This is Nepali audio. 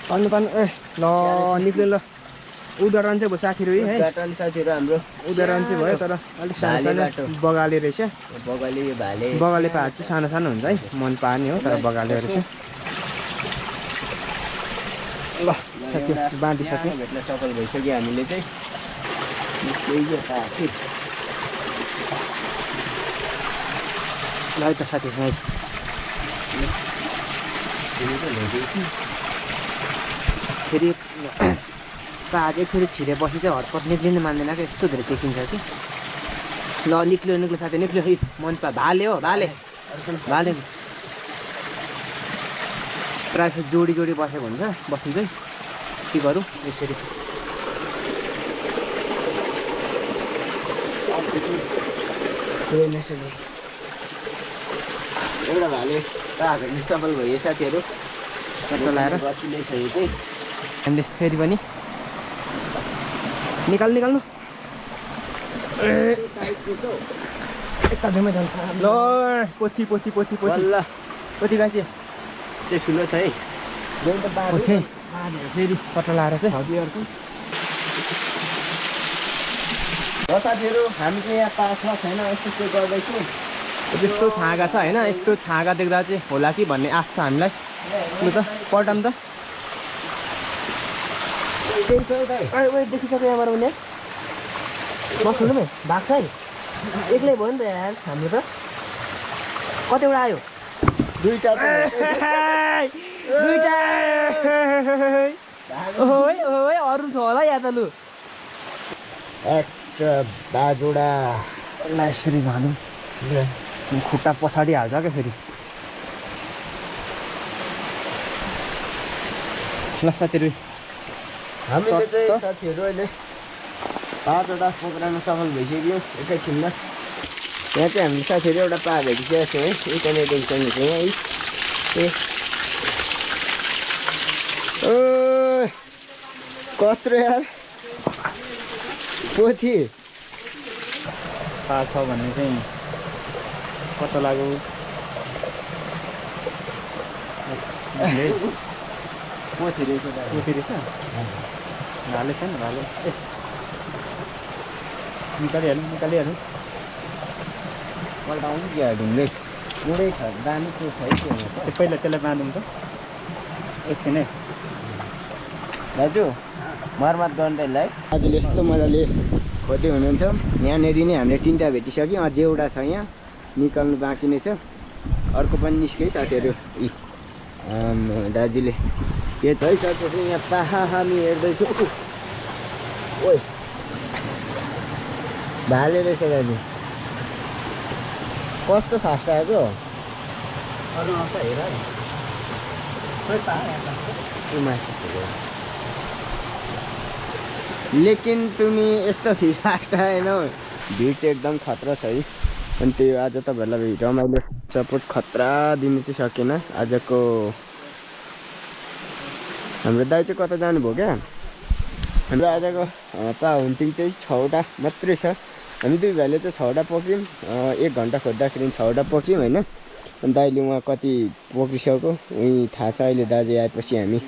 पानी ए ल निक्ल्यो ल उदाहरण चाहिँ भयो साथीहरू है उदाहरण साथीहरू हाम्रो उदाहरण चाहिँ भयो तर अलिक सानो सानो बगाले रहेछ बगाले भाले बगाले पात चाहिँ सानो सानो हुन्छ है मन पार्ने हो तर बगाले रहेछ ल साथी बाँधिसक्यो भेट्न सफल भइसक्यो हामीले चाहिँ ल त साथी फेरि आज एकचोटि छिरेपछि चाहिँ हटपट निक्लिनु मान्दैन क्या यस्तो धेरै देखिन्छ कि ल निक्ल्यो साथी निक्ल्यो मन भाले हो भाले प्रायः जोडी बसेको हुन्छ बस्नु चाहिँ के गरौँ यसरी एउटा भाले भेट्न सफल भयो साथीहरू लाएर हामीले फेरि पनि निकाल्नु ल पोथी गाँची त्यो ठुलो छ है फेरि कट्टा लाएर चाहिँ साथीहरू हामी चाहिँ यहाँ पास छैन यस्तो गर्दैछु यस्तो छाँगा छ होइन यस्तो छाँगा देख्दा चाहिँ होला कि भन्ने आश छ हामीलाई लु त पल्टाम त देखिसक्यो यहाँबाट उनीहरू बस्नु भाइ भएको छ है एक्लै भयो नि त यार हाम्रो त कतिवटा आयो दुईटा अरू छ होला या त लु एक्स्ट्रा बाजोडा यसरी भाँडौँ खुट्टा पछाडि हाल्छ क्या फेरि ल साथीहरू हामीले चाहिँ साथीहरू अहिले 5वटा पक्राउन सफल भइसक्यो एकैछिनमा यहाँ चाहिँ हामीले साथीहरू एउटा पा भेटिसकेको छौँ है यतानिर देख्नुहुन्छ यहाँ है ओ कत्रो यार पोथी पा छ भन्ने चाहिँ कता लाग्यो पोथी रहेछ भाले छैन भाले निकालिहाल्नु पल्टाउनु क्या ढुङ्गे पुरै छ दामी त्यो छ है त्यो पहिला त्यसलाई बाँधौँ त एकछिन है दाजु मर्मत गर्दैलाई दाजुले यस्तो मजाले खोज्दै हुनुहुन्छ यहाँनिर नै हामीले 3टा भेटिसक्यौँ अझै एउटा छ यहाँ निकाल्नु बाँकी नै छ अर्को पनि निस्क्यो साथीहरू दाजुले के छ है साथीहरू यहाँ पाहा हामी हेर्दैछु ओ भाले रहेछ दाजु कस्तो फास्ट आएको लेकिन तुमी यस्तो फास्ट आएनौ भिड चाहिँ एकदम खतरा छ है अनि त्यो आज तपाईँहरूलाई रमाइलो सपोर्ट खतरा दिनु चाहिँ सकेन आजको हाम्रो दाइ चाहिँ कता जानुभयो क्या हाम्रो आजको पा हुन्टिङ चाहिँ 6वटा मात्रै छ हामी दुई भाइले चाहिँ 6वटा पक्रियौँ 1 घन्टा खोज्दाखेरि 6वटा पक्रियौँ होइन अनि दाइले उहाँ कति पक्रिसक्यो उही थाहा छ अहिले दाजु आएपछि हामी